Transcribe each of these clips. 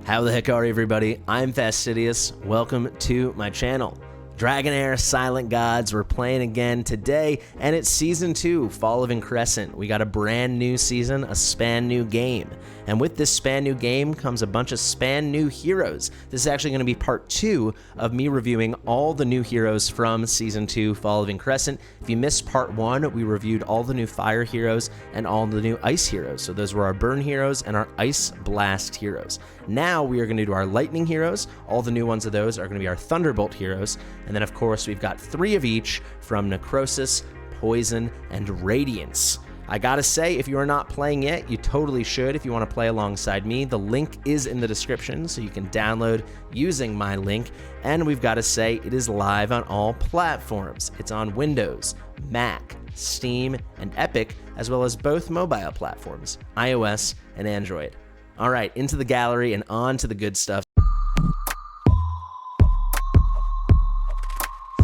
How the heck are you, everybody? I'm Fastidious. Welcome to my channel. Dragonheir Silent Gods, we're playing again today, and it's Season 2, Fall of Increscent. We got a brand new season, a span new game. And with this span new game comes a bunch of span new heroes. This is actually going to be part 2 of me reviewing all the new heroes from Season 2, Fall of Increscent. If you missed part 1, we reviewed all the new fire heroes and all the new ice heroes. So those were our burn heroes and our ice blast heroes. Now we are going to do our lightning heroes. All the new ones of those are going to be our thunderbolt heroes. And then, of course, we've got 3 of each from Necrosis, Poison, and Radiance. I gotta say, if you are not playing yet, you totally should if you want to play alongside me. The link is in the description, so you can download using my link. And we've got to say, it is live on all platforms. It's on Windows, Mac, Steam, and Epic, as well as both mobile platforms, iOS and Android. All right, into the gallery and on to the good stuff.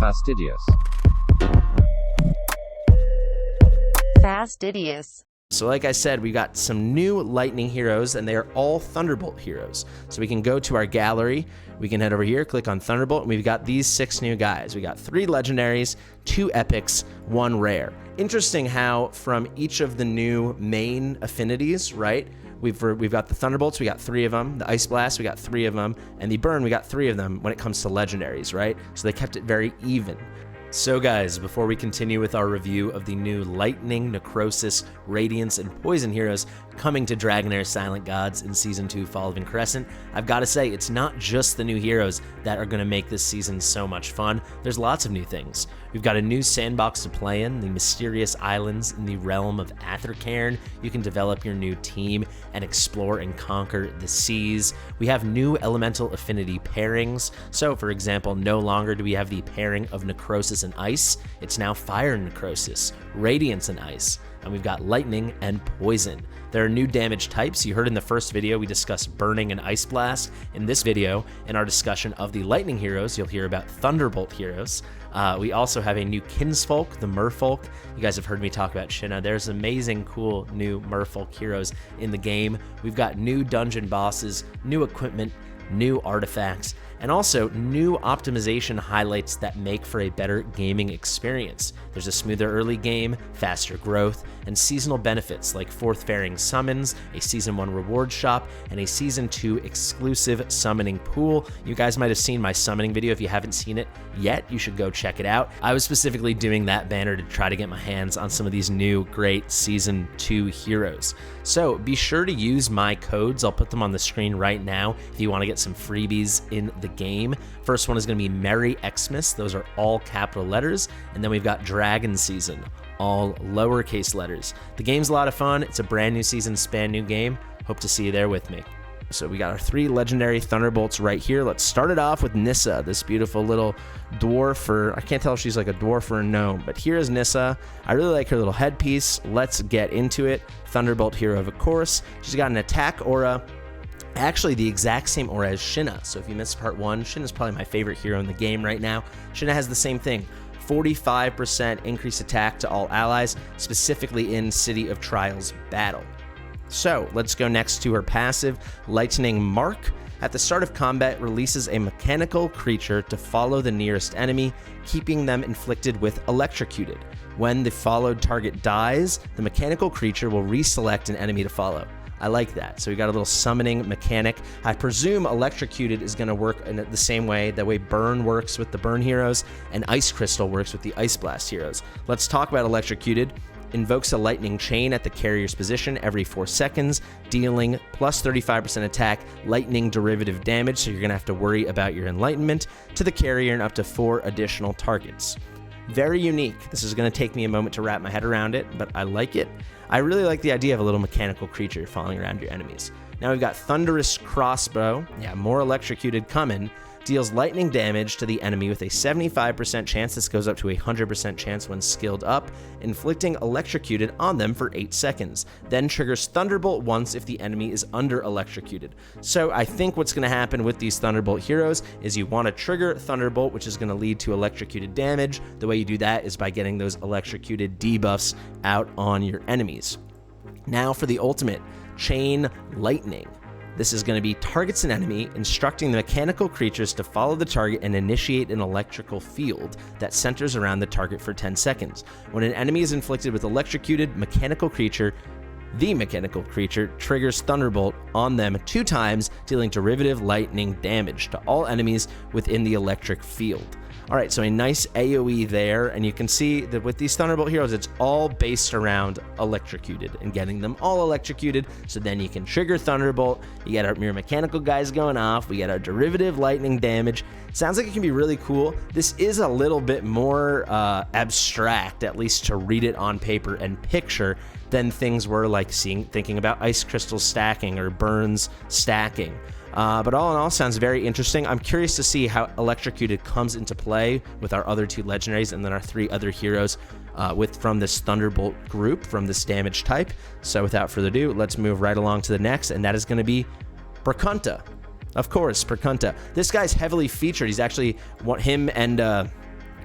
Fastidious. Fastidious. So like I said, we got some new lightning heroes, and they are all thunderbolt heroes. So we can go to our gallery, we can head over here, click on thunderbolt, and we've got these 6 new guys. We got 3 legendaries, 2 epics, 1 rare. Interesting how from each of the new main affinities, right? We've got the thunderbolts, we got 3 of them. The ice blast, we got 3 of them. And the burn, we got 3 of them when it comes to legendaries, right? So they kept it very even. So guys, before we continue with our review of the new Lightning, Necrosis, Radiance, and Poison heroes coming to Dragonheir Silent Gods in Season 2, Fall of Increscent, I've got to say, it's not just the new heroes that are going to make this season so much fun. There's lots of new things. We've got a new sandbox to play in, the mysterious islands in the realm of Athercairn. You can develop your new team and explore and conquer the seas. We have new elemental affinity pairings. So, for example, no longer do we have the pairing of Necrosis and Ice. It's now Fire and Necrosis, Radiance and Ice, and we've got Lightning and Poison. There are new damage types. You heard in the first video we discussed Burning and Ice Blast. In this video, in our discussion of the Lightning heroes, you'll hear about Thunderbolt heroes. We also have a new Kinsfolk, the Merfolk. You guys have heard me talk about Shinon. There's amazing, cool new Merfolk heroes in the game. We've got new dungeon bosses, new equipment, new artifacts, and also new optimization highlights that make for a better gaming experience. There's a smoother early game, faster growth, and seasonal benefits like Fourth Fairing summons, a Season 1 reward shop, and a Season 2 exclusive summoning pool. You guys might have seen my summoning video. If you haven't seen it yet, you should go check it out. I was specifically doing that banner to try to get my hands on some of these new great Season 2 heroes. So be sure to use my codes. I'll put them on the screen right now if you want to get some freebies in the game. First one is going to be Merry Xmas. Those are all capital letters. And then we've got Dragon Season, all lowercase letters. The game's a lot of fun. It's a brand new season, span new game. Hope to see you there with me. So we got our 3 legendary thunderbolts right here. Let's start it off with Nissa, this beautiful little dwarf, or I can't tell if she's like a dwarf or a gnome, but here is Nissa. I really like her little headpiece. Let's get into it. Thunderbolt hero, of course. She's got an attack aura, actually the exact same aura as Shinon. So if you missed part 1, Shinon's probably my favorite hero in the game right now. Shinon has the same thing. 45% increased attack to all allies, specifically in City of Trials battle. So let's go next to her passive, Lightning Mark. At the start of combat, releases a mechanical creature to follow the nearest enemy, keeping them inflicted with electrocuted. When the followed target dies, the mechanical creature will reselect an enemy to follow. I like that. So we got a little summoning mechanic. I presume electrocuted is going to work in the same way, the way burn works with the burn heroes and ice crystal works with the ice blast heroes. Let's talk about electrocuted. Invokes a lightning chain at the carrier's position every 4 seconds, dealing plus 35% attack, lightning derivative damage, so you're going to have to worry about your enlightenment, to the carrier and up to 4 additional targets. Very unique. This is going to take me a moment to wrap my head around it, but I like it. I really like the idea of a little mechanical creature following around your enemies. Now we've got Thunderous Crossbow. Yeah, more electrocuted coming. Deals lightning damage to the enemy with a 75% chance. This goes up to a 100% chance when skilled up, inflicting electrocuted on them for 8 seconds. Then triggers Thunderbolt once if the enemy is under electrocuted. So I think what's going to happen with these Thunderbolt heroes is you want to trigger Thunderbolt, which is going to lead to electrocuted damage. The way you do that is by getting those electrocuted debuffs out on your enemies. Now for the ultimate, Chain Lightning. This is going to be targets an enemy, instructing the mechanical creatures to follow the target and initiate an electrical field that centers around the target for 10 seconds. When an enemy is inflicted with electrocuted mechanical creature, the mechanical creature triggers Thunderbolt on them 2 times, dealing derivative lightning damage to all enemies within the electric field. All right, so a nice AoE there, and you can see that with these Thunderbolt heroes, it's all based around electrocuted and getting them all electrocuted, so then you can trigger Thunderbolt. You get your mechanical guys going off, we get our derivative lightning damage. Sounds like it can be really cool. This is a little bit more abstract, at least to read it on paper and picture, than things were like thinking about ice crystal stacking or burns stacking. But all in all, sounds very interesting. I'm curious to see how Electrocuted comes into play with our other 2 legendaries and then our 3 other heroes from this Thunderbolt group, from this damage type. So without further ado, let's move right along to the next, and that is going to be Branta. Of course, Branta. This guy's heavily featured. He's actually him and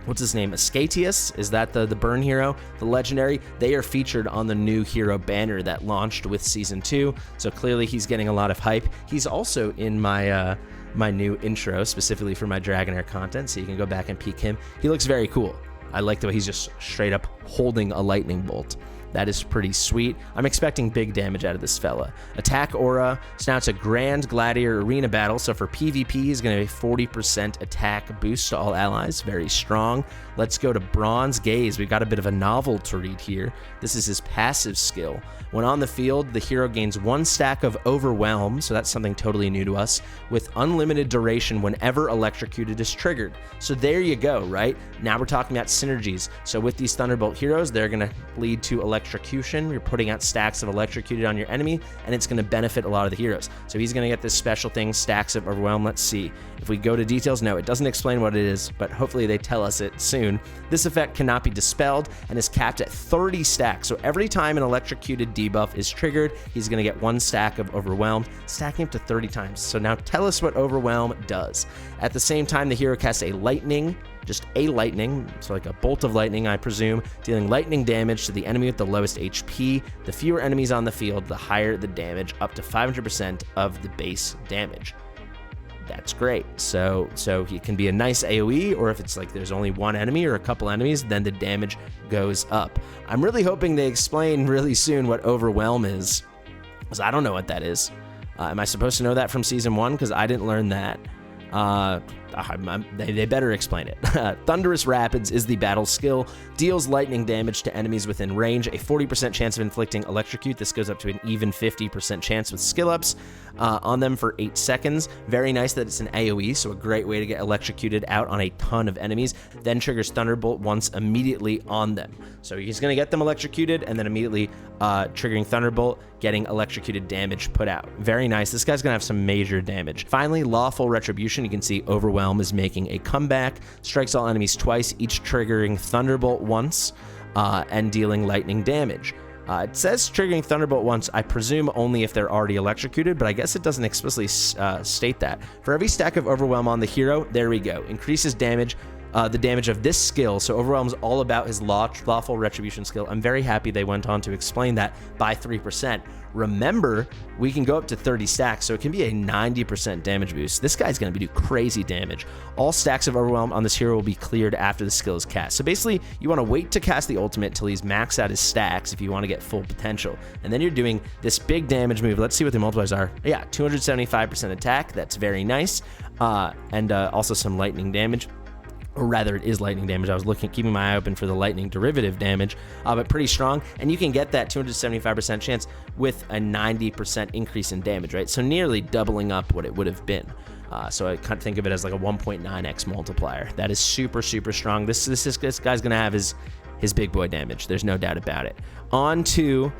what's his name? Ascatius? Is that the burn hero? The legendary? They are featured on the new hero banner that launched with Season 2, so clearly he's getting a lot of hype. He's also in my my new intro, specifically for my Dragonheir content, so you can go back and peek him. He looks very cool. I like the way he's just straight up holding a lightning bolt. That is pretty sweet. I'm expecting big damage out of this fella. Attack aura. So now it's a Grand Gladiator Arena battle. So for PvP, he's going to be 40% attack boost to all allies. Very strong. Let's go to Bronze Gaze. We've got a bit of a novel to read here. This is his passive skill. When on the field, the hero gains 1 stack of Overwhelm, so that's something totally new to us, with unlimited duration whenever Electrocuted is triggered. So there you go, right? Now we're talking about synergies. So with these Thunderbolt heroes, they're going to lead to electrocution. You're putting out stacks of Electrocuted on your enemy, and it's going to benefit a lot of the heroes. So he's going to get this special thing, stacks of Overwhelm. Let's see. If we go to details, no, it doesn't explain what it is, but hopefully they tell us it soon. This effect cannot be dispelled and is capped at 30 stacks. So every time an Electrocuted debuff is triggered, he's going to get 1 stack of Overwhelm, stacking up to 30 times. So now tell us what Overwhelm does. At the same time, the hero casts a lightning, just a lightning, so like a bolt of lightning, I presume, dealing lightning damage to the enemy with the lowest HP. The fewer enemies on the field, the higher the damage, up to 500% of the base damage. That's great. So it can be a nice AoE, or if it's like there's only 1 enemy or a couple enemies, then the damage goes up. I'm really hoping they explain really soon what Overwhelm is, because I don't know what that is. Am I supposed to know that from Season 1? Because I didn't learn that. They better explain it. Thunderous Rapids is the battle skill. Deals lightning damage to enemies within range. A 40% chance of inflicting electrocute. This goes up to an even 50% chance with skill ups on them for 8 seconds. Very nice that it's an AoE, so a great way to get electrocuted out on a ton of enemies. Then triggers Thunderbolt once immediately on them. So he's going to get them electrocuted and then immediately triggering Thunderbolt, getting electrocuted damage put out. Very nice. This guy's going to have some major damage. Finally, Lawful Retribution. You can see Overwhelm is making a comeback. Strikes all enemies twice, each triggering Thunderbolt once and dealing lightning damage. It says triggering Thunderbolt once, I presume only if they're already electrocuted, but I guess it doesn't explicitly state that. For every stack of Overwhelm on the hero, there we go. Increases damage, the damage of this skill. So Overwhelm's all about his Lawful Retribution skill. I'm very happy they went on to explain that by 3%. Remember, we can go up to 30 stacks, so it can be a 90% damage boost. This guy's going to do crazy damage. All stacks of Overwhelm on this hero will be cleared after the skill is cast. So basically, you want to wait to cast the ultimate until he's maxed out his stacks if you want to get full potential. And then you're doing this big damage move. Let's see what the multipliers are. Yeah, 275% attack. That's very nice. And also some lightning damage. Or rather, it is lightning damage. I was keeping my eye open for the lightning derivative damage, but pretty strong. And you can get that 275% chance with a 90% increase in damage, right? So nearly doubling up what it would have been. So I kind of think of it as like a 1.9x multiplier. That is super, super strong. This guy's going to have his big boy damage. There's no doubt about it. On to,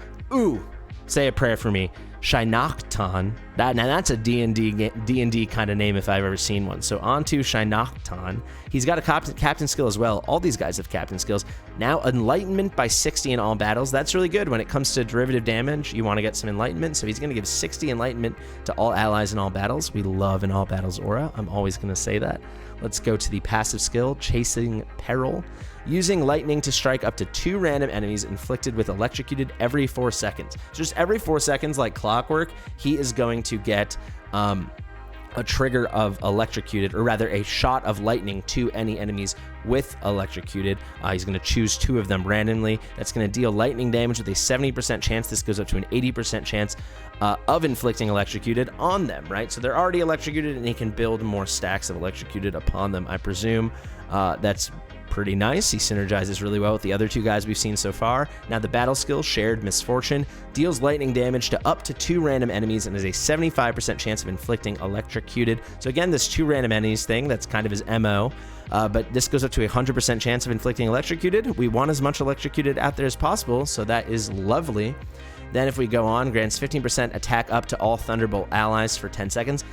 say a prayer for me. Shinokton. Now that's a D&D kind of name if I've ever seen one. So on to Shinokton. He's got a captain skill as well. All these guys have captain skills. Now Enlightenment by 60 in all battles. That's really good when it comes to derivative damage. You want to get some Enlightenment. So he's going to give 60 Enlightenment to all allies in all battles. We love an all battles aura. I'm always going to say that. Let's go to the passive skill, Chasing Peril. Using lightning to strike up to 2 random enemies inflicted with electrocuted every 4 seconds. So just every 4 seconds, like clock, clockwork, he is going to get a trigger of electrocuted, or rather a shot of lightning to any enemies with electrocuted. He's going to choose 2 of them randomly. That's going to deal lightning damage with a 70% chance. This goes up to an 80% chance of inflicting electrocuted on them, right? So they're already electrocuted, and he can build more stacks of electrocuted upon them, I presume. That's pretty nice. He synergizes really well with the other 2 guys we've seen so far. Now the battle skill, Shared Misfortune, deals lightning damage to up to 2 random enemies and has a 75% chance of inflicting electrocuted. So again, this 2 random enemies thing, that's kind of his MO. But this goes up to a 100% chance of inflicting electrocuted. We want as much electrocuted out there as possible, so that is lovely. Then if we go on, grants 15% attack up to all Thunderbolt allies for 10 seconds.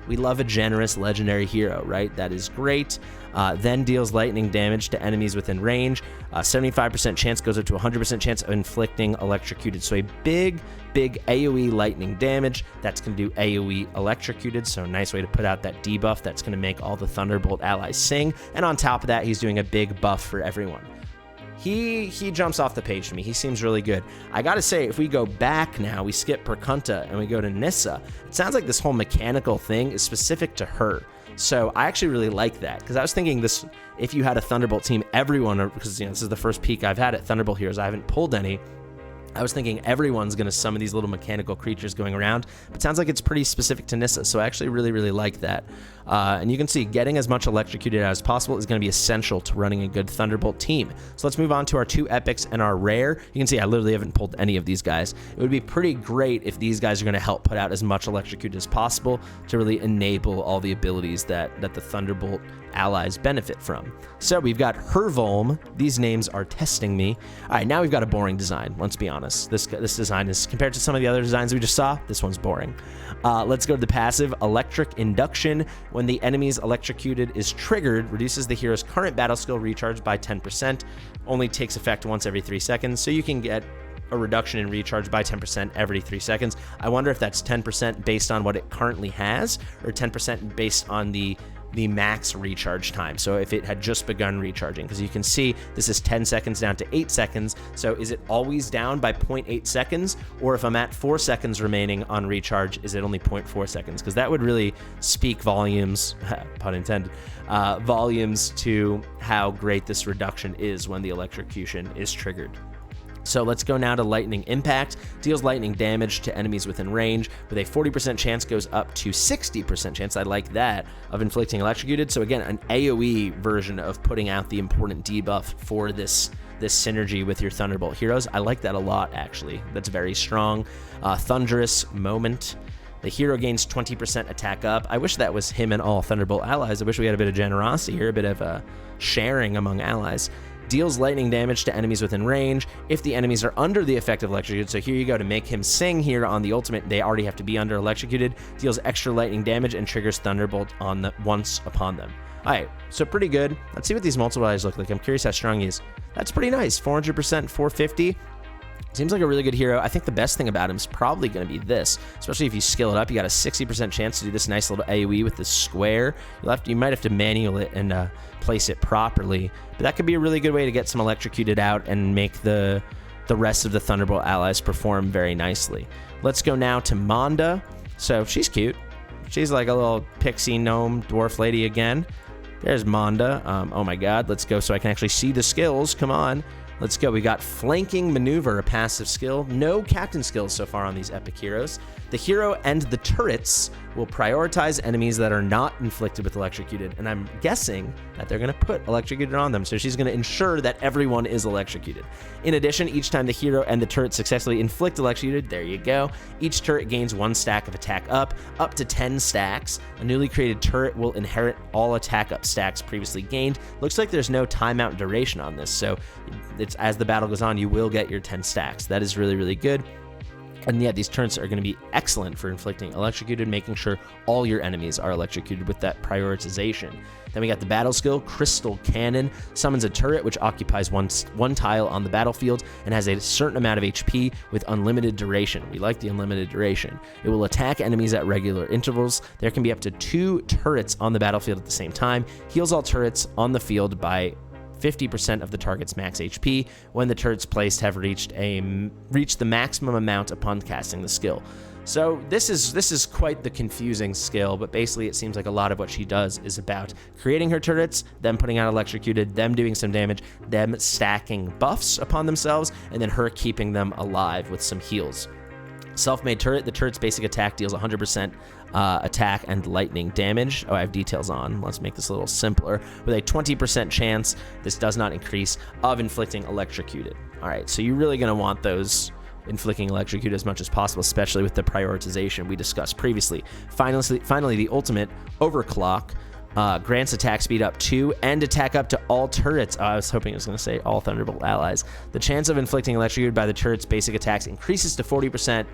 We love a generous legendary hero, right? That is great. Then deals lightning damage to enemies within range. 75% chance goes up to 100% chance of inflicting electrocuted. So a big AoE lightning damage. That's going to do AoE electrocuted. So a nice way to put out that debuff that's going to make all the Thunderbolt allies sing. And on top of that, he's doing a big buff for everyone. He jumps off the page to me. He seems really good. I gotta say, if we go back now, we skip Perkunta and we go to Nissa, it sounds like this whole mechanical thing is specific to her. So I actually really like that, because I was thinking this, if you had a Thunderbolt team, everyone, because this is the first peek I've had at Thunderbolt heroes, I haven't pulled any. I was thinking everyone's going to summon these little mechanical creatures going around, but it sounds like it's pretty specific to Nissa, so I actually really like that. And you can see getting as much electrocuted as possible is going to be essential to running a good Thunderbolt team. So let's move on to our 2 epics and our rare. You can see I literally haven't pulled any of these guys. It would be pretty great if these guys are going to help put out as much electrocuted as possible to really enable all the abilities that the Thunderbolt allies benefit from. So we've got Hervolm. These names are testing me. All right, now we've got a boring design. Let's be honest. This design is, compared to some of the other designs we just saw, this one's boring. Let's go to the passive. Electric Induction. When the enemy's electrocuted is triggered, reduces the hero's current battle skill recharge by 10%. Only takes effect once every 3 seconds, so you can get a reduction in recharge by 10% every 3 seconds. I wonder if that's 10% based on what it currently has, or 10% based on the max recharge time. So if it had just begun recharging, because you can see this is 10 seconds down to 8 seconds. So is it always down by 0.8 seconds? Or if I'm at 4 seconds remaining on recharge, is it only 0.4 seconds? Because that would really speak volumes, pun intended, volumes to how great this reduction is when the electrocution is triggered. So let's go now to Lightning Impact. Deals lightning damage to enemies within range with a 40% chance, goes up to 60% chance, I like that, of inflicting electrocuted. So again, an AoE version of putting out the important debuff for this synergy with your Thunderbolt heroes. I like that a lot, actually. That's very strong. Thunderous Moment. The hero gains 20% attack up. I wish that was him and all Thunderbolt allies. I wish we had a bit of generosity here, a bit of sharing among allies. Deals lightning damage to enemies within range if the enemies are under the effect of electrocuted. So here you go, to make him sing here on the ultimate, they already have to be under electrocuted. Deals extra lightning damage and triggers Thunderbolt on once upon them. All right, so pretty good. Let's see what these multipliers look like. I'm curious how strong he is. That's pretty nice. 400%, 450. Seems like a really good hero. I think the best thing about him is probably going to be this, especially if you skill it up. You got a 60% chance to do this nice little AoE with this square. You might have to manual it and place it properly, but that could be a really good way to get some electrocuted out and make the rest of the Thunderbolt allies perform very nicely. Let's go now to Manda. So she's cute. She's like a little pixie gnome dwarf lady again. There's Manda. Oh my god, let's go so I can actually see the skills. Come on. Let's go. We got Flanking Maneuver, a passive skill. No captain skills so far on these epic heroes. The hero and the turrets will prioritize enemies that are not inflicted with electrocuted, and I'm guessing that they're going to put electrocuted on them, so she's going to ensure that everyone is electrocuted. In addition, each time the hero and the turret successfully inflict electrocuted, there you go, each turret gains 1 stack of attack up to 10 stacks. A newly created turret will inherit all attack up stacks previously gained. Looks like there's no timeout duration on this, so it's as the battle goes on, you will get your 10 stacks. That is really, really good. And yeah, these turrets are going to be excellent for inflicting electrocuted, making sure all your enemies are electrocuted with that prioritization. Then we got the battle skill, Crystal Cannon. Summons a turret which occupies one tile on the battlefield and has a certain amount of HP with unlimited duration. We like the unlimited duration. It will attack enemies at regular intervals. There can be up to 2 turrets on the battlefield at the same time. Heals all turrets on the field by 50% of the target's max HP when the turrets placed have reached the maximum amount upon casting the skill. So this is quite the confusing skill, but basically it seems like a lot of what she does is about creating her turrets, them putting out electrocuted, them doing some damage, them stacking buffs upon themselves, and then her keeping them alive with some heals. Self-made turret, the turret's basic attack deals 100% attack and lightning damage. Oh, I have details on. Let's make this a little simpler. With a 20% chance, this does not increase, of inflicting electrocuted. All right, so you're really going to want those inflicting electrocute as much as possible, especially with the prioritization we discussed previously. Finally, the ultimate, Overclock, grants attack speed up to and attack up to all turrets. I was hoping it was going to say all Thunderbolt allies. The chance of inflicting electrocuted by the turret's basic attacks increases to 40%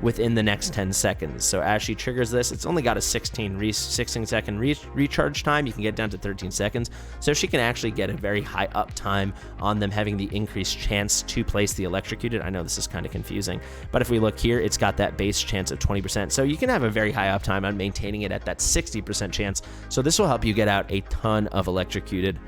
within the next 10 seconds. So as she triggers this, it's only got a 16 second recharge time. You can get down to 13 seconds. So she can actually get a very high uptime on them having the increased chance to place the electrocuted. I know this is kind of confusing, but if we look here, it's got that base chance of 20%. So you can have a very high uptime on maintaining it at that 60% chance. So this will help you get out a ton of electrocuted.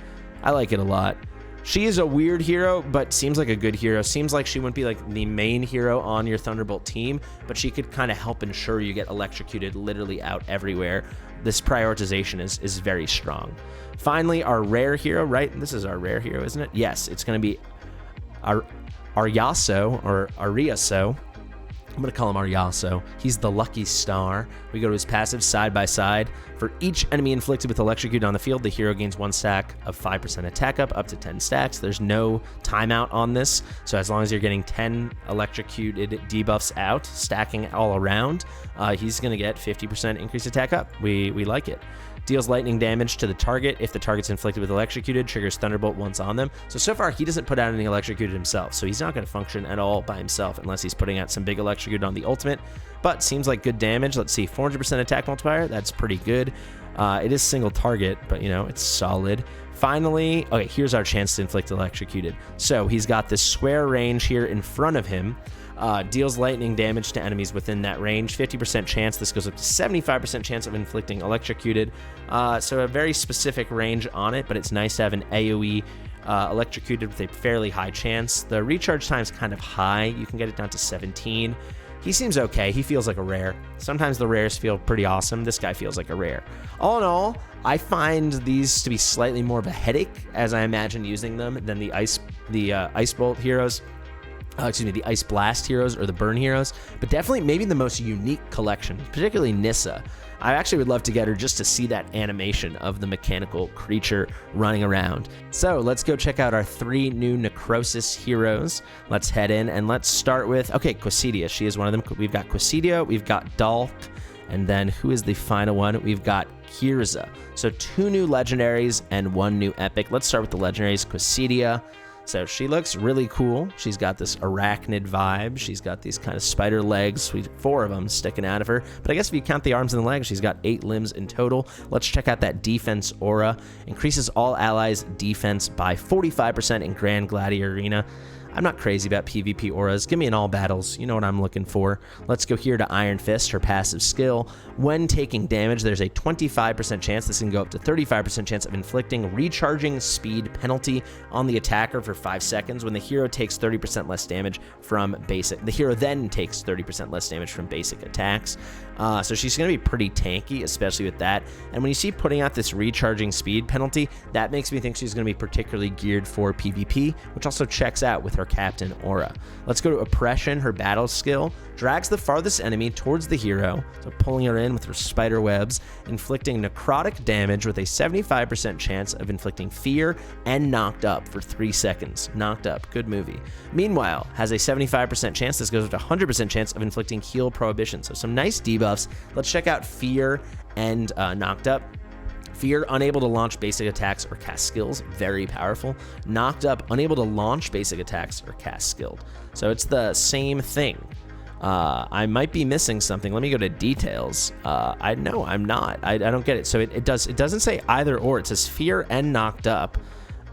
I like it a lot. She is a weird hero, but seems like a good hero. Seems like she wouldn't be like the main hero on your Thunderbolt team, but she could kind of help ensure you get electrocuted literally out everywhere. This prioritization is very strong. Finally, our rare hero, right? This is our rare hero, isn't it? Yes, it's going to be Aryaso or Ariaso. I'm going to call him Aryaso. He's the lucky star. We go to his passive side by side. For each enemy inflicted with electrocute on the field, the hero gains 1 stack of 5% attack up to 10 stacks. There's no timeout on this, so as long as you're getting 10 electrocuted debuffs out, stacking all around, he's going to get 50% increased attack up. We like it. Deals lightning damage to the target if the target's inflicted with electrocuted, triggers Thunderbolt once on them. So far, he doesn't put out any electrocuted himself, so he's not going to function at all by himself unless he's putting out some big electrocuted on the ultimate. But seems like good damage. Let's see, 400% attack multiplier. That's pretty good. It is single target, but you know, it's solid. Finally, okay, here's our chance to inflict electrocuted. So he's got this square range here in front of him. Deals lightning damage to enemies within that range. 50% chance. This goes up to 75% chance of inflicting electrocuted. So a very specific range on it, but it's nice to have an AoE electrocuted with a fairly high chance. The recharge time is kind of high. You can get it down to 17. He seems okay. He feels like a rare. Sometimes the rares feel pretty awesome. This guy feels like a rare. All in all, I find these to be slightly more of a headache as I imagine using them than the Ice Bolt heroes. The Ice Blast heroes or the Burn heroes, but definitely maybe the most unique collection, particularly Nissa. I actually would love to get her just to see that animation of the mechanical creature running around. So let's go check out our 3 new Necrosis heroes. Let's head in and let's start with, okay, Quasidia. She is one of them. We've got Quasidia, we've got Dalk, and then who is the final one? We've got Kirza. So 2 new legendaries and 1 new epic. Let's start with the legendaries. Quasidia. So she looks really cool. She's got this arachnid vibe. She's got these kind of spider legs, 4 of them sticking out of her. But I guess if you count the arms and the legs, she's got 8 limbs in total. Let's check out that defense aura. Increases all allies' defense by 45% in Grand Gladiator Arena. I'm not crazy about PvP auras. Give me an all battles. You know what I'm looking for. Let's go here to Iron Fist, her passive skill. When taking damage, there's a 25% chance, this can go up to 35% chance of inflicting recharging speed penalty on the attacker for 5 seconds when the hero takes 30% less damage from basic. The hero then takes 30% less damage from basic attacks. So she's going to be pretty tanky, especially with that. And when you see putting out this recharging speed penalty, that makes me think she's going to be particularly geared for PvP, which also checks out with her captain aura. Let's go to Oppression, her battle skill. Drags the farthest enemy towards the hero, so pulling her in with her spider webs, inflicting necrotic damage with a 75% chance of inflicting fear and knocked up for 3 seconds. Knocked up, good movie. Meanwhile, has a 75% chance, this goes up to 100% chance of inflicting heal prohibition. So some nice debuffs. Let's check out fear and knocked up. Fear, unable to launch basic attacks or cast skills, very powerful. Knocked up, unable to launch basic attacks or cast skilled. So it's the same thing. I might be missing something. Let me go to details. I know I'm not. I don't get it. So it doesn't say either or. It says fear and knocked up,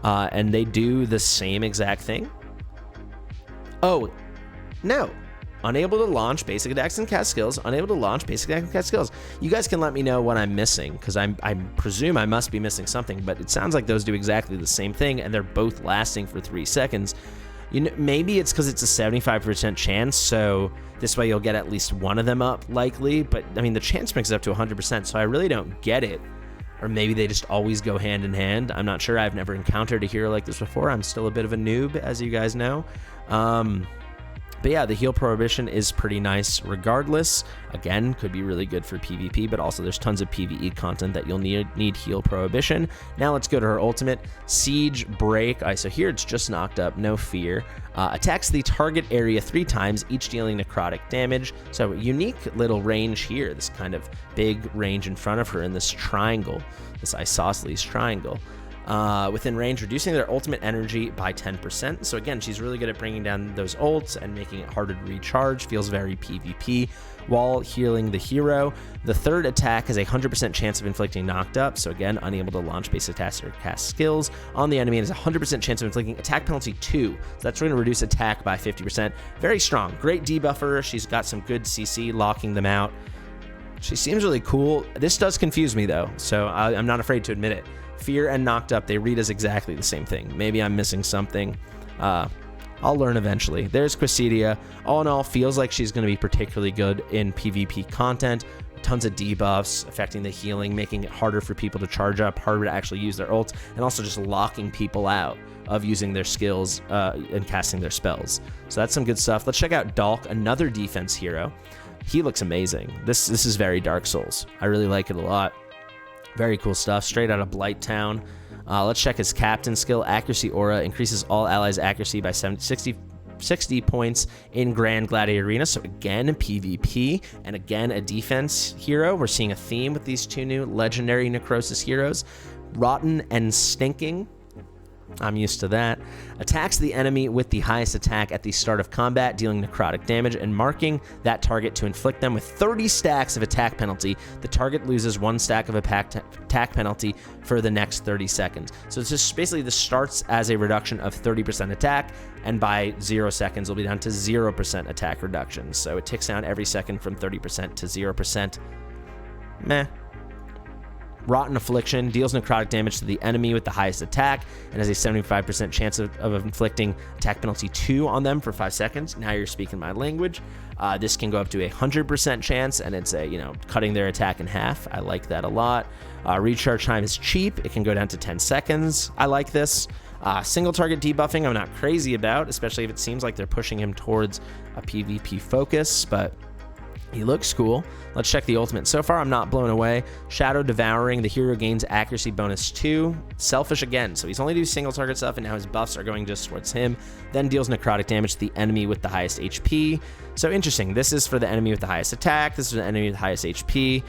and they do the same exact thing. Oh, no. Unable to launch basic attacks and cast skills. Unable to launch basic attacks and cast skills. You guys can let me know what I'm missing, because I presume I must be missing something, but it sounds like those do exactly the same thing, and they're both lasting for 3 seconds. maybe it's because it's a 75% chance, so this way you'll get at least one of them up, likely. But, I mean, the chance brings it up to 100%, so I really don't get it. Or maybe they just always go hand in hand. I'm not sure. I've never encountered a hero like this before. I'm still a bit of a noob, as you guys know. But yeah, the heal prohibition is pretty nice regardless. Again, could be really good for PvP, but also there's tons of PvE content that you'll need heal prohibition. Now let's go to her ultimate, Siege Break. All right, so here it's just knocked up, no fear. Attacks the target area 3 times, each dealing necrotic damage. So unique little range here, this kind of big range in front of her in this triangle, this isosceles triangle. Within range, reducing their ultimate energy by 10%. So again, she's really good at bringing down those ults and making it harder to recharge. Feels very PvP while healing the hero. The third attack has a 100% chance of inflicting knocked up. So again, unable to launch basic attacks or cast skills on the enemy, and has a 100% chance of inflicting attack penalty 2. So that's going to reduce attack by 50%. Very strong. Great debuffer. She's got some good CC locking them out. She seems really cool. This does confuse me though, so I'm not afraid to admit it. Fear and knocked up, they read as exactly the same thing. Maybe I'm missing something. I'll learn eventually. There's Quisidia. All in all, feels like she's going to be particularly good in PvP content. Tons of debuffs affecting the healing, making it harder for people to charge up, harder to actually use their ults, and also just locking people out of using their skills and casting their spells. So that's some good stuff. Let's check out Dalk, another defense hero. He looks amazing. This is very Dark Souls. I really like it a lot. Very cool stuff, straight out of Blighttown. Let's check his captain skill. Accuracy Aura increases all allies' accuracy by 60 points in Grand Gladiator Arena. So again, PvP, and again, a defense hero. We're seeing a theme with these two new legendary Necrosis heroes. Rotten and Stinking. I'm used to that. Attacks the enemy with the highest attack at the start of combat, dealing necrotic damage and marking that target to inflict them with 30 stacks of attack penalty. The target loses 1 stack of attack penalty for the next 30 seconds. So it's just basically this starts as a reduction of 30% attack, and by 0 seconds will be down to 0% attack reduction. So it ticks down every second from 30% to 0%. Meh. Rotten Affliction deals necrotic damage to the enemy with the highest attack and has a 75% chance of inflicting attack penalty 2 on them for 5 seconds. Now you're speaking my language. This can go up to a 100% chance, and it's cutting their attack in half. I like that a lot. Recharge time is cheap. It can go down to 10 seconds. I like this. Single target debuffing I'm not crazy about, especially if it seems like they're pushing him towards a PvP focus, but he looks cool. Let's check the ultimate. So far, I'm not blown away. Shadow Devouring. The hero gains accuracy bonus 2. Selfish again. So he's only doing single target stuff, and now his buffs are going just towards him. Then deals necrotic damage to the enemy with the highest HP. So interesting. This is for the enemy with the highest attack. This is the enemy with the highest HP.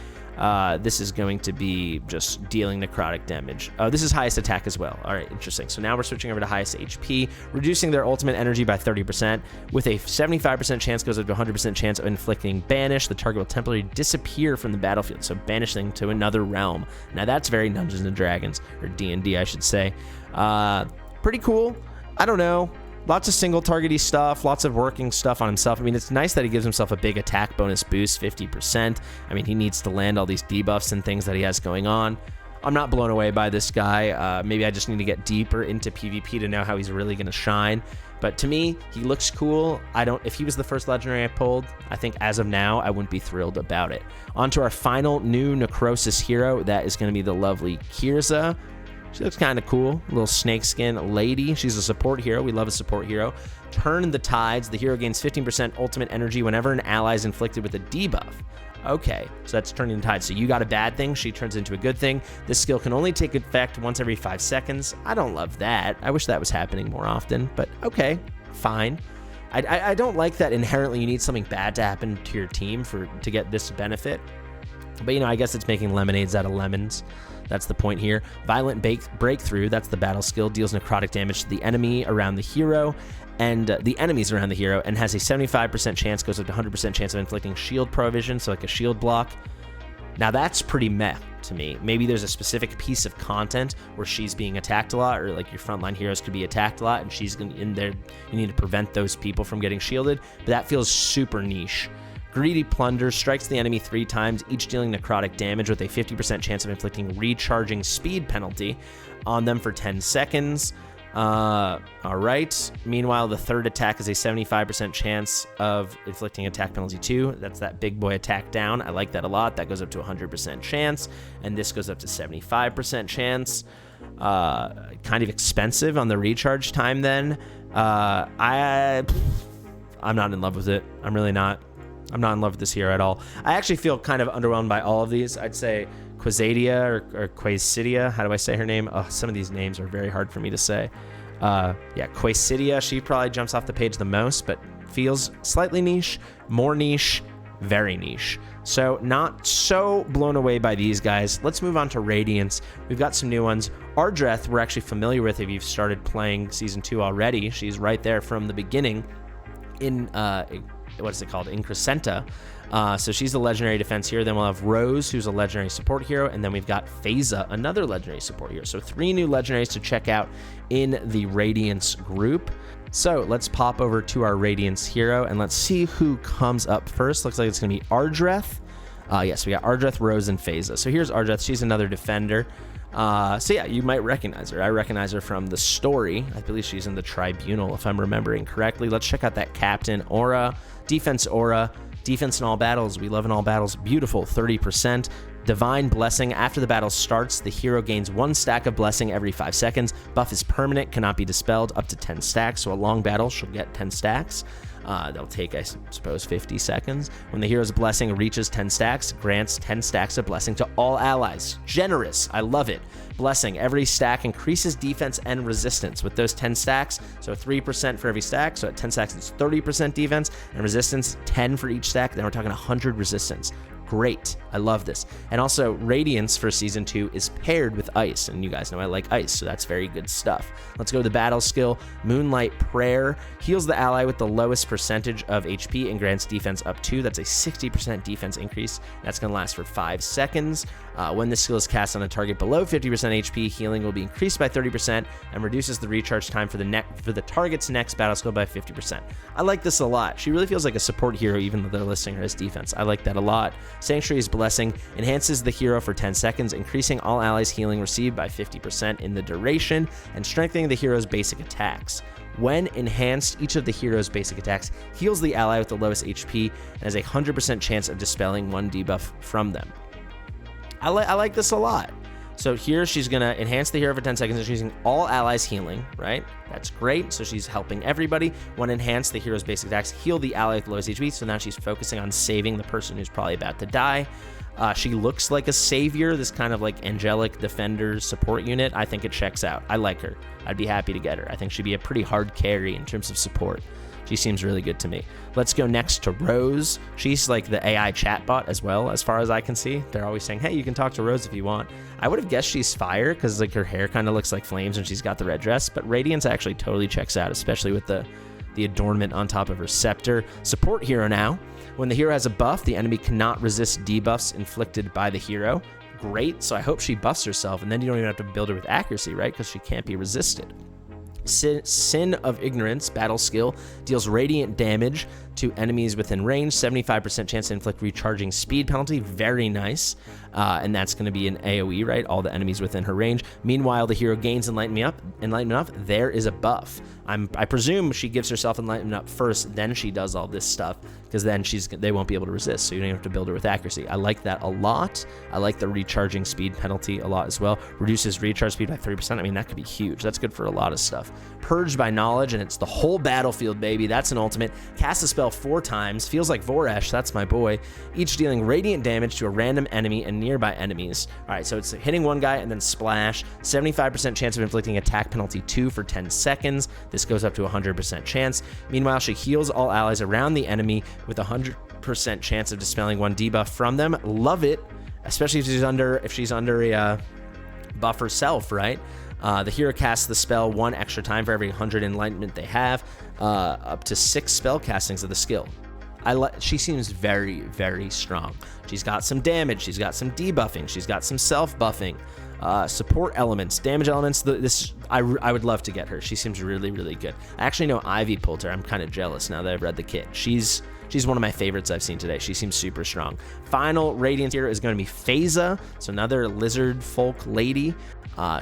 This is going to be just dealing necrotic damage. Oh, this is highest attack as well. All right, interesting. So now we're switching over to highest HP, reducing their ultimate energy by 30%, with a 75% chance goes up to 100% chance of inflicting banish. The target will temporarily disappear from the battlefield, so banishing to another realm. Now that's very Dungeons and Dragons, or D&D, I should say. Pretty cool. I don't know. Lots of single targety stuff, lots of working stuff on himself. I mean, it's nice that he gives himself a big attack bonus boost, 50%. I mean, he needs to land all these debuffs and things that he has going on. I'm not blown away by this guy. Maybe I just need to get deeper into PvP to know how he's really going to shine. But to me, he looks cool. If he was the first legendary I pulled, I think as of now, I wouldn't be thrilled about it. On to our final new Necrosis hero. That is going to be the lovely Kirza. She looks kind of cool. Little snakeskin lady. She's a support hero. We love a support hero. Turn the Tides. The hero gains 15% ultimate energy whenever an ally is inflicted with a debuff. Okay, so that's turning the tide. So you got a bad thing, she turns into a good thing. This skill can only take effect once every 5 seconds. I don't love that. I wish that was happening more often, but okay, fine. I don't like that inherently you need something bad to happen to your team to get this benefit. But, I guess it's making lemonades out of lemons. That's the point here. Violent Breakthrough, that's the battle skill, deals necrotic damage to the enemy around the hero and the enemies around the hero, and has a 75% chance, goes up to 100% chance of inflicting shield provision, so like a shield block. Now that's pretty meh to me. Maybe there's a specific piece of content where she's being attacked a lot, or like your frontline heroes could be attacked a lot, and she's in there. You need to prevent those people from getting shielded, but that feels super niche. Greedy Plunder strikes the enemy 3 times, each dealing necrotic damage with a 50% chance of inflicting recharging speed penalty on them for 10 seconds. All right. Meanwhile, the third attack is a 75% chance of inflicting attack penalty 2. That's that big boy attack down. I like that a lot. That goes up to 100% chance, and this goes up to 75% chance. Kind of expensive on the recharge time then. I'm not in love with it. I'm really not. I'm not in love with this hero at all. I actually feel kind of underwhelmed by all of these. I'd say Quasadia or Quasidia. How do I say her name? Oh, some of these names are very hard for me to say. Yeah, Quasidia. She probably jumps off the page the most, but feels slightly niche, more niche, very niche. So not so blown away by these guys. Let's move on to Radiance. We've got some new ones. Ardreth, we're actually familiar with if you've started playing Season 2 already. She's right there from the beginning in, what is it called? Increscent. So she's a legendary defense hero. Then we'll have Rose, who's a legendary support hero. And then we've got Phasa, another legendary support hero. So 3 new legendaries to check out in the Radiance group. So let's pop over to our Radiance hero and let's see who comes up first. Looks like it's going to be Ardreth. Yes, we got Ardreth, Rose, and Phasa. So here's Ardreth. She's another defender. So yeah, you might recognize her. I recognize her from the story. I believe she's in the Tribunal, if I'm remembering correctly. Let's check out that Captain aura, defense aura, defense in all battles. We love in all battles. Beautiful, 30%. Divine Blessing. After the battle starts, the hero gains 1 stack of blessing every 5 seconds. Buff is permanent, cannot be dispelled, up to 10 stacks. So a long battle, she'll get 10 stacks. They'll take, I suppose, 50 seconds. When the hero's blessing reaches 10 stacks, grants 10 stacks of blessing to all allies. Generous. I love it. Blessing. Every stack increases defense and resistance with those 10 stacks. So 3% for every stack. So at 10 stacks, it's 30% defense and resistance, 10 for each stack. Then we're talking 100 resistance. Great. I love this. And also, Radiance for Season 2 is paired with Ice, and you guys know I like Ice, so that's very good stuff. Let's go to the battle skill. Moonlight Prayer heals the ally with the lowest percentage of HP and grants defense up 2. That's a 60% defense increase. That's going to last for 5 seconds. When this skill is cast on a target below 50% HP, healing will be increased by 30% and reduces the recharge time for the target's next battle skill by 50%. I like this a lot. She really feels like a support hero, even though they're listing her as defense. I like that a lot. Sanctuary's Blessing enhances the hero for 10 seconds, increasing all allies' healing received by 50% in the duration and strengthening the hero's basic attacks. When enhanced, each of the hero's basic attacks heals the ally with the lowest HP and has a 100% chance of dispelling 1 debuff from them. I like this a lot. So here she's going to enhance the hero for 10 seconds and she's using all allies healing, right? That's great. So she's helping everybody. When enhanced, the hero's basic attacks heal the ally with the lowest HP. So now she's focusing on saving the person who's probably about to die. She looks like a savior, this kind of like angelic defender support unit. I think it checks out. I like her. I'd be happy to get her. I think she'd be a pretty hard carry in terms of support. She seems really good to me. Let's go next to Rose. She's like the AI chatbot as well, as far as I can see. They're always saying, hey, you can talk to Rose if you want. I would have guessed she's fire because like her hair kind of looks like flames and she's got the red dress, but Radiance actually totally checks out, especially with the adornment on top of her scepter. Support hero now. When the hero has a buff, the enemy cannot resist debuffs inflicted by the hero. Great, so I hope she buffs herself, and then you don't even have to build her with accuracy, right? Because she can't be resisted. Sin of Ignorance, battle skill, deals radiant damage to enemies within range, 75% chance to inflict recharging speed penalty, very nice. And that's going to be an AoE, right? All the enemies within her range. Meanwhile, the hero gains enlightenment up. There is a buff. I presume she gives herself enlightenment up first, then she does all this stuff, because then they won't be able to resist, so you don't even have to build her with accuracy. I like that a lot. I like the recharging speed penalty a lot as well. Reduces recharge speed by 3%. I mean, that could be huge. That's good for a lot of stuff. Purged by Knowledge, and it's the whole battlefield, baby. That's an ultimate. Cast a spell 4 times. Feels like Voresh. That's my boy. Each dealing radiant damage to a random enemy and nearby enemies. All right, so it's hitting one guy and then splash. 75% chance of inflicting attack penalty 2 for 10 seconds. This goes up to 100% chance. Meanwhile, she heals all allies around the enemy with a 100% chance of dispelling 1 debuff from them. Love it, especially if she's under a buff herself, right? The hero casts the spell 1 extra time for every 100 enlightenment they have, up to 6 spell castings of the skill. She seems very, very strong. She's got some damage. She's got some debuffing. She's got some self-buffing. Support elements, damage elements. I would love to get her. She seems really, really good. I actually know Ivy pulled her. I'm kind of jealous now that I've read the kit. She's She's one of my favorites I've seen today. She seems super strong. Final Radiance hero is going to be Phasa, so another lizard folk lady.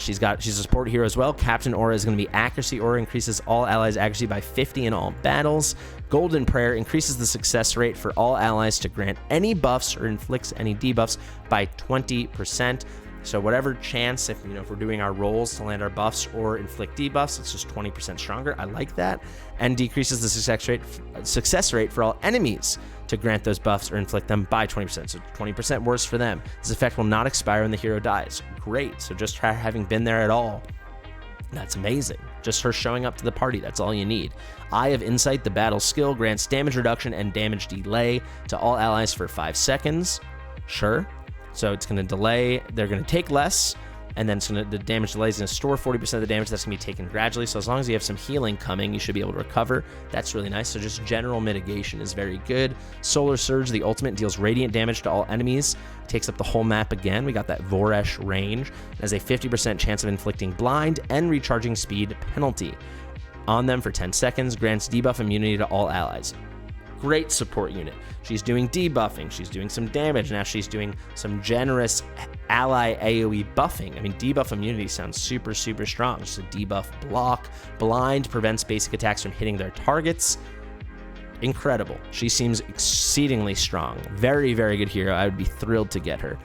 She's a support hero as well. Captain Aura is going to be Accuracy Aura, increases all allies' accuracy by 50 in all battles. Golden Prayer increases the success rate for all allies to grant any buffs or inflicts any debuffs by 20%. So whatever chance, if we're doing our rolls to land our buffs or inflict debuffs, it's just 20% stronger. I like that. And decreases the success rate for all enemies to grant those buffs or inflict them by 20%. So 20% worse for them. This effect will not expire when the hero dies. Great. So just her having been there at all, that's amazing. Just her showing up to the party, that's all you need. Eye of Insight, the battle skill, grants damage reduction and damage delay to all allies for 5 seconds. Sure. So it's going to delay, they're going to take less, and then the damage delay is going to store 40% of the damage that's going to be taken gradually. So as long as you have some healing coming, you should be able to recover. That's really nice. So just general mitigation is very good. Solar Surge, the ultimate, deals radiant damage to all enemies. Takes up the whole map again. We got that Voresh range. It has a 50% chance of inflicting blind and recharging speed penalty on them for 10 seconds. Grants debuff immunity to all allies. Great support unit. She's doing debuffing. She's doing some damage. Now she's doing some generous ally AoE buffing. I mean, debuff immunity sounds super, super strong. Just a debuff block. Blind prevents basic attacks from hitting their targets. Incredible. She seems exceedingly strong. Very, very good hero. I would be thrilled to get her.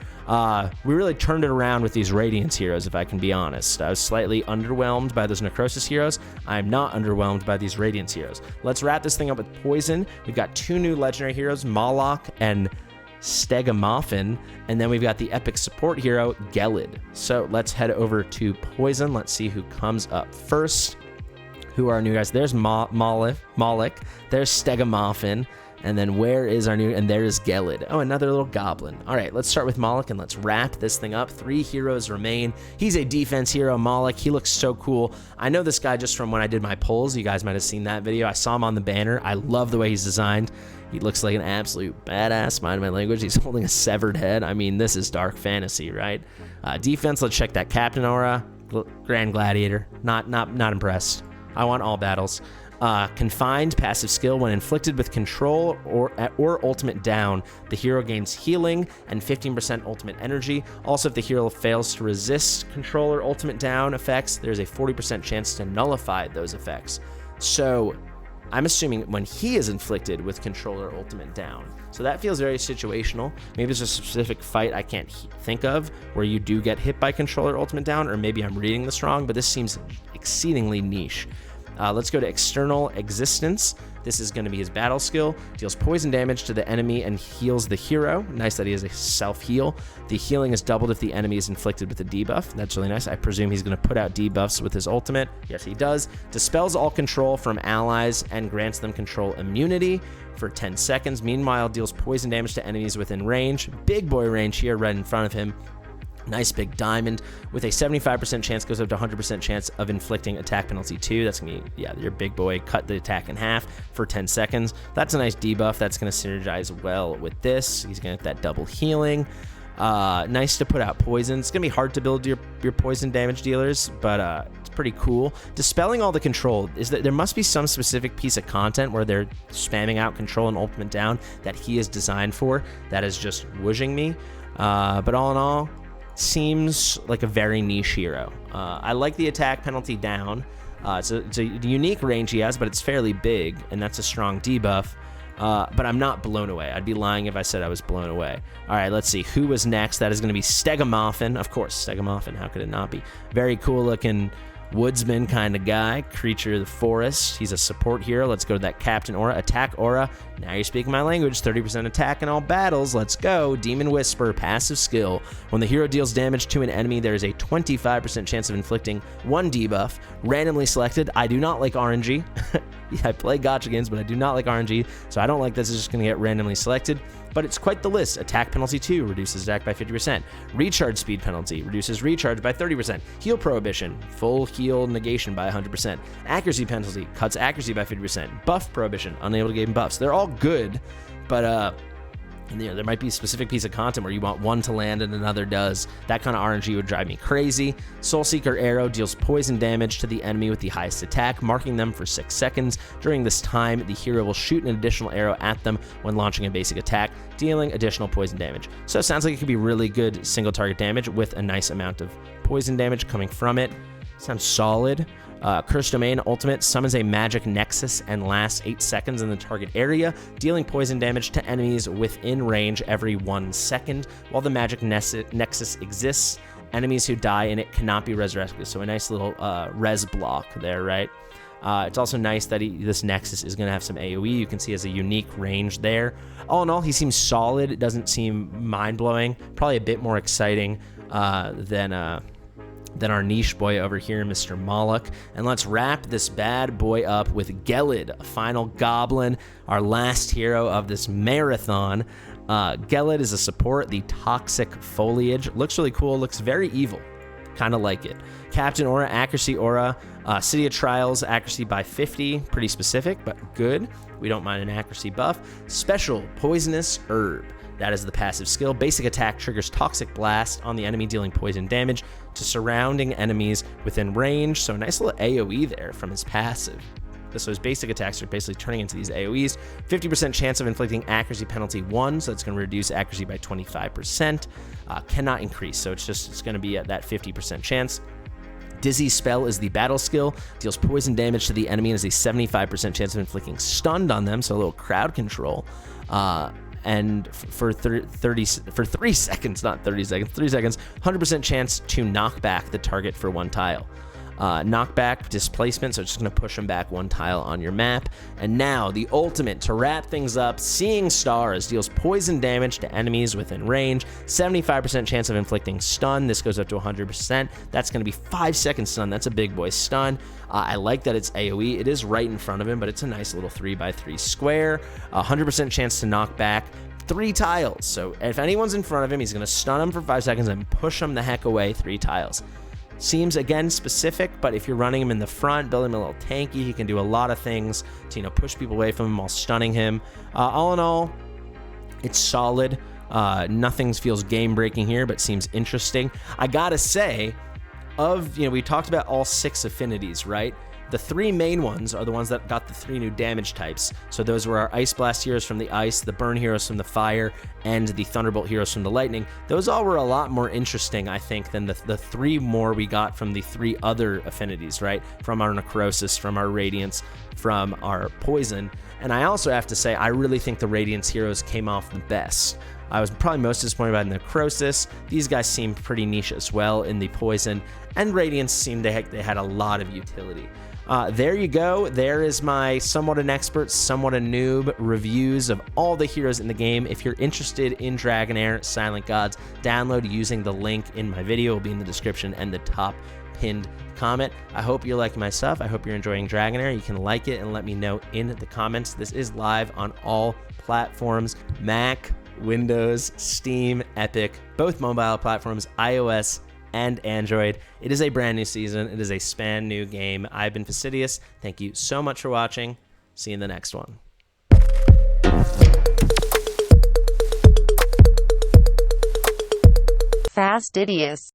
We really turned it around with these Radiance heroes, if I can be honest. I was slightly underwhelmed by those Necrosis heroes. I'm not underwhelmed by these Radiance heroes. Let's wrap this thing up with Poison. We've got 2 new legendary heroes, Moloch and Stegamoffin, and then we've got the epic support hero, Gelid. So let's head over to Poison. Let's see who comes up first. Who are our new guys? There's Moloch, there's Stegamoffin, and then where is our new, and there's Gelid. Oh, another little goblin. All right, let's start with Moloch and let's wrap this thing up. 3 heroes remain. He's a defense hero, Moloch. He looks so cool. I know this guy just from when I did my polls. You guys might have seen that video. I saw him on the banner. I love the way he's designed. He looks like an absolute badass, mind my language. He's holding a severed head. I mean, this is dark fantasy, right? Defense, let's check that Captain Aura, Grand Gladiator. Not impressed. I want all battles. Confined, passive skill. When inflicted with control or ultimate down, the hero gains healing and 15% ultimate energy. Also, if the hero fails to resist control or ultimate down effects, there's a 40% chance to nullify those effects. So I'm assuming when he is inflicted with control or ultimate down. So that feels very situational. Maybe there's a specific fight I can't think of where you do get hit by control or ultimate down, or maybe I'm reading this wrong, but this seems exceedingly niche. Let's go to External Existence. This is going to be his battle skill. Deals poison damage to the enemy and heals the hero. Nice that he has a self-heal. The healing is doubled if the enemy is inflicted with a debuff. That's really nice. I presume he's going to put out debuffs with his ultimate. Yes, he does. Dispels all control from allies and grants them control immunity for 10 seconds. Meanwhile, deals poison damage to enemies within range. Big boy range here right in front of him. Nice big diamond with a 75% chance, goes up to 100% chance of inflicting attack penalty 2. That's going to be, yeah, your big boy cut the attack in half for 10 seconds. That's a nice debuff. That's going to synergize well with this. He's going to get that double healing. Nice to put out poison. It's going to be hard to build your poison damage dealers, but it's pretty cool. Dispelling all the control is that there must be some specific piece of content where they're spamming out control and ultimate down that he is designed for. That is just whooshing me. But all in all, seems like a very niche hero. I like the attack penalty down. It's a unique range he has, but it's fairly big, and that's a strong debuff. But I'm not blown away. I'd be lying if I said I was blown away. All right, let's see. Who was next? That is going to be Stegamoffin. Of course, Stegamoffin. How could it not be? Very cool looking woodsman kind of guy, creature of the forest. He's a support hero. Let's go to that Captain Aura, attack aura. Now you're speaking my language. 30% attack in all battles. Let's go. Demon Whisper, passive skill. When the hero deals damage to an enemy, there is a 25% chance of inflicting 1 debuff, randomly selected. I do not like RNG. Yeah, I play gacha games, but I do not like RNG, so I don't like this. It's just going to get randomly selected. But it's quite the list. Attack penalty 2 reduces attack by 50%. Recharge speed penalty reduces recharge by 30%. Heal prohibition, full heal negation by 100%. Accuracy penalty cuts accuracy by 50%. Buff prohibition, unable to give buffs. They're all good, but And, there might be a specific piece of content where you want one to land and another does. That kind of RNG would drive me crazy. Soulseeker Arrow deals poison damage to the enemy with the highest attack, marking them for 6 seconds. During this time, the hero will shoot an additional arrow at them when launching a basic attack, dealing additional poison damage. So it sounds like it could be really good single target damage with a nice amount of poison damage coming from it. Sounds solid. Curse Domain Ultimate summons a magic nexus and lasts 8 seconds in the target area, dealing poison damage to enemies within range every 1 second. While the magic nexus exists, enemies who die in it cannot be resurrected. So a nice little res block there, right? It's also nice that this nexus is going to have some AoE. You can see as a unique range there. All in all, he seems solid. It doesn't seem mind-blowing. Probably a bit more exciting than our niche boy over here, Mr. Moloch. And let's wrap this bad boy up with Gelid, a final goblin, our last hero of this marathon. Gelid is a support, the Toxic Foliage. Looks really cool, looks very evil. Kind of like it. Captain Aura, Accuracy Aura, City of Trials, Accuracy by 50. Pretty specific, but good. We don't mind an accuracy buff. Special Poisonous Herb. That is the passive skill. Basic attack triggers Toxic Blast on the enemy, dealing poison damage to surrounding enemies within range. So a nice little AoE there from his passive. So his basic attacks are basically turning into these AoEs. 50% chance of inflicting accuracy penalty 1, so it's going to reduce accuracy by 25%. Cannot increase, so it's going to be at that 50% chance. Dizzy Spell is the battle skill, deals poison damage to the enemy and has a 75% chance of inflicting stunned on them, so a little crowd control. And for 3 seconds, not 30 seconds, 3 seconds, 100% chance to knock back the target for 1 tile. Knockback displacement, so it's just going to push them back 1 tile on your map. And now the ultimate to wrap things up, Seeing Stars deals poison damage to enemies within range, 75% chance of inflicting stun. This goes up to 100%. That's going to be 5 seconds stun. That's a big boy stun. I like that it's AoE. It is right in front of him, but it's a nice little 3x3 square. 100% chance to knock back 3 tiles. So if anyone's in front of him, he's going to stun him for 5 seconds and push him the heck away 3 tiles. Seems, again, specific, but if you're running him in the front, building him a little tanky, he can do a lot of things to, push people away from him while stunning him. All in all, it's solid. Nothing feels game-breaking here, but seems interesting. I gotta say, we talked about all 6 affinities, right? The 3 main ones are the ones that got the 3 new damage types. So those were our Ice Blast heroes from the ice, the Burn heroes from the fire, and the Thunderbolt heroes from the lightning. Those all were a lot more interesting, I think, than the 3 more we got from the 3 other affinities, right? From our Necrosis, from our Radiance, from our Poison. And I also have to say, I really think the Radiance heroes came off the best. I was probably most disappointed by the Necrosis. These guys seemed pretty niche as well in the Poison, and Radiance seemed they had a lot of utility. There you go. There is my somewhat an expert, somewhat a noob reviews of all the heroes in the game. If you're interested in Dragonheir Silent Gods, download using the link in my video. It will be in the description and the top pinned comment. I hope you're liking my stuff. I hope you're enjoying Dragonheir. You can like it and let me know in the comments. This is live on all platforms: Mac, Windows, Steam, Epic, both mobile platforms, iOS, and Android. It is a brand new season. It is a span new game. I've been Fastidious. Thank you so much for watching. See you in the next one. Fastidious.